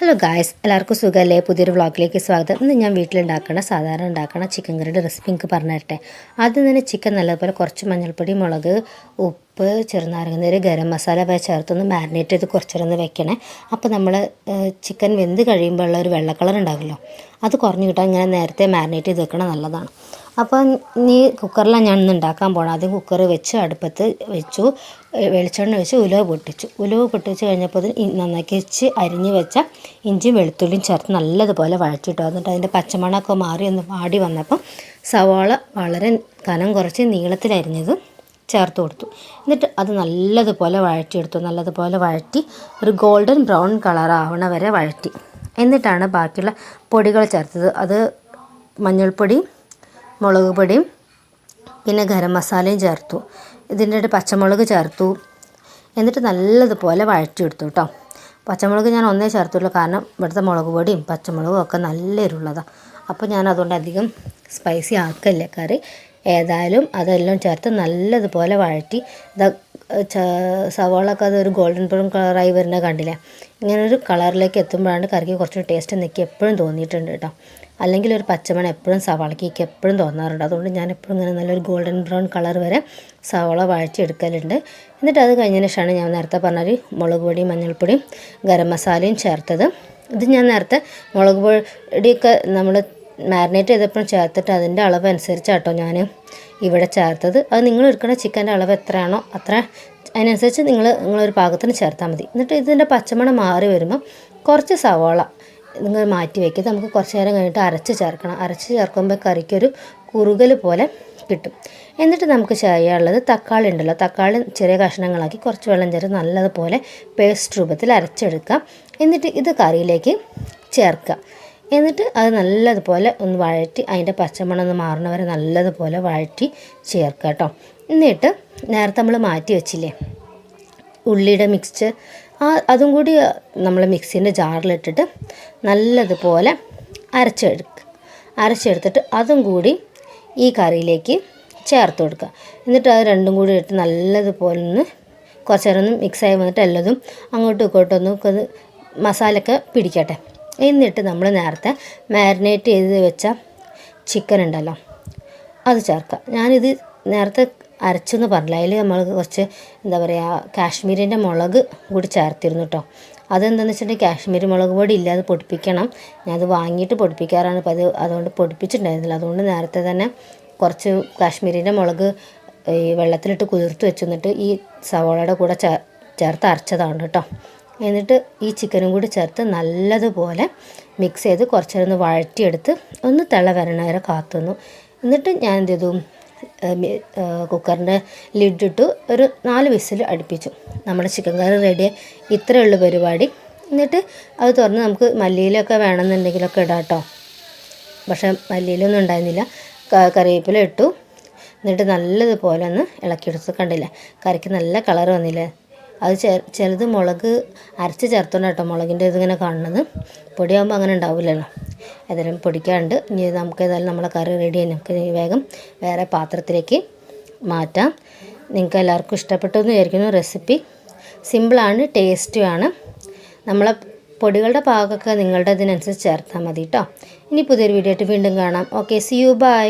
Hello guys, എല്ലാവർക്കും സുഖമല്ലേ? പുതിയൊരു വ്ളോഗിലേക്ക് സ്വാഗതം. ഇന്ന് ഞാൻ വീട്ടിലുണ്ടാക്കുന്ന സാധാരണ ഉണ്ടാക്കുന്ന ചിക്കൻ കറിയുടെ റെസിപ്പി നിങ്ങൾക്ക് പറഞ്ഞു തരട്ടെ. ആദ്യം തന്നെ ചിക്കൻ നല്ലതുപോലെ കുറച്ച് മഞ്ഞൾപ്പൊടി, മുളക്, ഉപ്പ്, ചെറുനാരങ്ങനീര്, ഗരം മസാല വരെ ചേർത്തൊന്ന് മാരിനേറ്റ് ചെയ്ത് കുറച്ചേരം വെക്കണേ. അപ്പോൾ നമ്മൾ ചിക്കൻ വെന്ത് കഴിയുമ്പോൾ ഉള്ള ഒരു വെള്ള കളർ ഉണ്ടാകുമല്ലോ, അത് കുറഞ്ഞ് കിട്ടാൻ ഇങ്ങനെ നേരത്തെ മാരിനേറ്റ് ചെയ്ത് വെക്കണം, നല്ലതാണ്. അപ്പോൾ ഇനി കുക്കറിലാണ് ഞാൻ ഇന്ന് ഉണ്ടാക്കാൻ പോകണം. ആദ്യം കുക്കർ വെച്ച് അടുപ്പത്ത് വെച്ചു, വെളിച്ചെണ്ണ വെച്ച് ഉലുവ പൊട്ടിച്ച് കഴിഞ്ഞപ്പോൾ നന്നാക്കി വെച്ച് അരിഞ്ഞ് വെച്ച ഇഞ്ചിയും വെളുത്തുള്ളിയും ചേർത്ത് നല്ലതുപോലെ വഴറ്റിയിട്ടു. എന്നിട്ട് അതിൻ്റെ പച്ചമണമൊക്കെ മാറി ഒന്ന് വാടി വന്നപ്പോൾ സവാള വളരെ കനം കുറച്ച് നീളത്തിലരിഞ്ഞത് ചേർത്ത് കൊടുത്തു. എന്നിട്ട് അത് നല്ലതുപോലെ വഴറ്റി ഒരു ഗോൾഡൻ ബ്രൗൺ കളർ ആവണ വരെ വഴറ്റി. എന്നിട്ടാണ് ബാക്കിയുള്ള പൊടികൾ ചേർത്തത്. അത് മഞ്ഞൾപ്പൊടിയും മുളക് പൊടിയും പിന്നെ ഗരം മസാലയും ചേർത്തു. ഇതിൻ്റെ ഇടയിൽ പച്ചമുളക് ചേർത്തു. എന്നിട്ട് നല്ലതുപോലെ വഴറ്റിയെടുത്തു കേട്ടോ. പച്ചമുളക് ഞാൻ ഒന്നേ ചേർത്തുള്ളൂ, കാരണം ഇവിടുത്തെ മുളക് പൊടിയും പച്ചമുളകും ഒക്കെ നല്ല എരിവുള്ളതാണ്. അപ്പോൾ ഞാൻ അതുകൊണ്ട് അധികം സ്പൈസി ആക്കല്ലേ കറി. ഏതായാലും അതെല്ലാം ചേർത്ത് നല്ലതുപോലെ വഴറ്റി. സവാളൊക്കെ അതൊരു ഗോൾഡൻ ബ്രൗൺ കളറായി വരുന്നത് കണ്ടില്ലേ? ഇങ്ങനൊരു കളറിലേക്ക് എത്തുമ്പോഴാണ് കറിക്ക് കുറച്ച് ടേസ്റ്റ് എനിക്ക് എപ്പോഴും തോന്നിയിട്ടുണ്ട് കേട്ടോ. അല്ലെങ്കിൽ ഒരു പച്ചമണം എപ്പോഴും സവാളയ്ക്ക് എപ്പോഴും തോന്നാറുണ്ട്. അതുകൊണ്ട് ഞാൻ എപ്പോഴും ഇങ്ങനെ നല്ലൊരു ഗോൾഡൻ ബ്രൗൺ കളർ വരെ സവാള വഴറ്റി എടുക്കലുണ്ട്. എന്നിട്ട് അത് കഴിഞ്ഞതിന് ശേഷമാണ് ഞാൻ നേരത്തെ പറഞ്ഞൊരു മുളക് പൊടിയും മഞ്ഞൾപ്പൊടിയും ഗരം മസാലയും ചേർത്തത്. ഇത് ഞാൻ നേരത്തെ മുളക് പൊടിയൊക്കെ നമ്മൾ മാരിനേറ്റ് ചെയ്തപ്പോൾ ചേർത്തിട്ട് അതിൻ്റെ അളവ് അനുസരിച്ചാട്ടോ ഞാൻ ഇവിടെ ചേർത്തത്. അത് നിങ്ങൾ എടുക്കുന്ന ചിക്കൻ്റെ അളവ് എത്രയാണോ അതിനനുസരിച്ച് നിങ്ങളൊരു പാകത്തിന് ചേർത്താൽ മതി. എന്നിട്ട് ഇതിൻ്റെ പച്ചമണം മാറി വരുമ്പോൾ കുറച്ച് സവാള നിങ്ങൾ മാറ്റി വയ്ക്കുക. നമുക്ക് കുറച്ച് നേരം കഴിഞ്ഞിട്ട് അരച്ച് ചേർക്കണം. അരച്ച് ചേർക്കുമ്പോൾ കറിക്കൊരു കുറുകൽ പോലെ കിട്ടും. എന്നിട്ട് നമുക്ക് ചെയ്യാനുള്ളത് തക്കാളി ഉണ്ടല്ലോ, തക്കാളി ചെറിയ കഷ്ണങ്ങളാക്കി കുറച്ച് വെള്ളം ചേർത്ത് നല്ലതുപോലെ പേസ്റ്റ് രൂപത്തിൽ അരച്ചെടുക്കാം. എന്നിട്ട് ഇത് കറിയിലേക്ക് ചേർക്കുക. എന്നിട്ട് അത് നല്ലതുപോലെ ഒന്ന് വഴറ്റി അതിൻ്റെ പച്ചമണം ഒന്ന് മാറുന്നവരെ നല്ലതുപോലെ വഴറ്റി ചേർക്കുക കേട്ടോ. എന്നിട്ട് നേരത്തെ നമ്മൾ മാറ്റി വെച്ചില്ലേ ഉള്ളിയുടെ മിക്സ്ചർ, അതും കൂടി നമ്മൾ മിക്സിൻ്റെ ജാറിലിട്ടിട്ട് നല്ലതുപോലെ അരച്ചെടുത്തിട്ട് അതും കൂടി ഈ കറിയിലേക്ക് ചേർത്ത് കൊടുക്കുക. എന്നിട്ട് അത് രണ്ടും കൂടി ഇട്ട് നല്ലതുപോലെ ഒന്ന് കുറച്ച് നേരം ഒന്ന് മിക്സായി വന്നിട്ട് എല്ലതും അങ്ങോട്ടും ഇങ്ങോട്ടും ഒന്ന് മസാലയൊക്കെ പിടിക്കട്ടെ. എന്നിട്ട് നമ്മൾ നേരത്തെ മാരിനേറ്റ് ചെയ്ത് വെച്ച ചിക്കൻ ഉണ്ടല്ലോ അത് ചേർക്കുക. ഞാനിത് നേരത്തെ അരച്ചെന്ന് പറഞ്ഞില്ല, അതിൽ നമ്മൾ കുറച്ച് കാശ്മീരിൻ്റെ മുളക് കൂടി ചേർത്തിരുന്നു കേട്ടോ. അതെന്താണെന്ന് വെച്ചിട്ടുണ്ടെങ്കിൽ കാശ്മീരി മുളക് പൊടി ഇല്ല, അത് പൊടിപ്പിക്കണം. ഞാനത് വാങ്ങിയിട്ട് പൊടിപ്പിക്കാറാണ് പതിവ്. അതുകൊണ്ട് പൊടിപ്പിച്ചിട്ടുണ്ടായിരുന്നില്ല. അതുകൊണ്ട് നേരത്തെ തന്നെ കുറച്ച് കാശ്മീരിൻ്റെ മുളക് ഈ വെള്ളത്തിലിട്ട് കുതിർത്ത് വെച്ചു. എന്നിട്ട് ഈ സവാളയുടെ കൂടെ ചേർത്ത് അരച്ചതാണ് കേട്ടോ. എന്നിട്ട് ഈ ചിക്കനും കൂടി ചേർത്ത് നല്ലതുപോലെ മിക്സ് ചെയ്ത് കുറച്ച് നേരം ഒന്ന് വഴറ്റിയെടുത്ത് ഒന്ന് തിള വരണ വരെ കാത്തുന്നു. എന്നിട്ട് ഞാൻ എന്ത് ചെയ്തു, കുക്കറിൻ്റെ ലിഡിട്ട് ഒരു 4 വിസിൽ അടുപ്പിച്ചു. നമ്മുടെ ചിക്കൻ കറി റെഡിയായി. ഇത്രയേ ഉള്ളൂ പരിപാടി. എന്നിട്ട് അത് തുറന്ന് നമുക്ക് മല്ലിയിലൊക്കെ വേണമെന്നുണ്ടെങ്കിലൊക്കെ ഇടാം കേട്ടോ. പക്ഷേ മല്ലിയിലൊന്നും ഉണ്ടായിരുന്നില്ല. കറിവേപ്പില ഇട്ടു. എന്നിട്ട് നല്ലതുപോലെ ഒന്ന് ഇളക്കിയെടുത്ത്. കണ്ടില്ലേ, കറിക്ക് നല്ല കളർ വന്നില്ലേ? അത് ചിലത് മുളക് അരച്ച് ചേർത്തോണ്ട് കേട്ടോ മുളകിൻ്റെ ഇതിങ്ങനെ കാണുന്നത്. പൊടിയാകുമ്പോൾ അങ്ങനെ ഉണ്ടാവില്ലല്ലോ. ഏതായാലും പൊടിക്കാണ്ട് ഇനി നമുക്ക് ഏതായാലും നമ്മളെ കറി റെഡി ആയി. നമുക്ക് വേഗം വേറെ പാത്രത്തിലേക്ക് മാറ്റാം. നിങ്ങൾക്ക് എല്ലാവർക്കും ഇഷ്ടപ്പെട്ടു എന്ന് വിചാരിക്കുന്നു. റെസിപ്പി സിമ്പിളാണ്, ടേസ്റ്റുമാണ്. നമ്മളെ പൊടികളുടെ പാകമൊക്കെ നിങ്ങളുടെ ഇതിനനുസരിച്ച് ചേർത്താൽ മതി കേട്ടോ. ഇനി പുതിയൊരു വീഡിയോ ആയിട്ട് വീണ്ടും കാണാം. Okay, see you, by.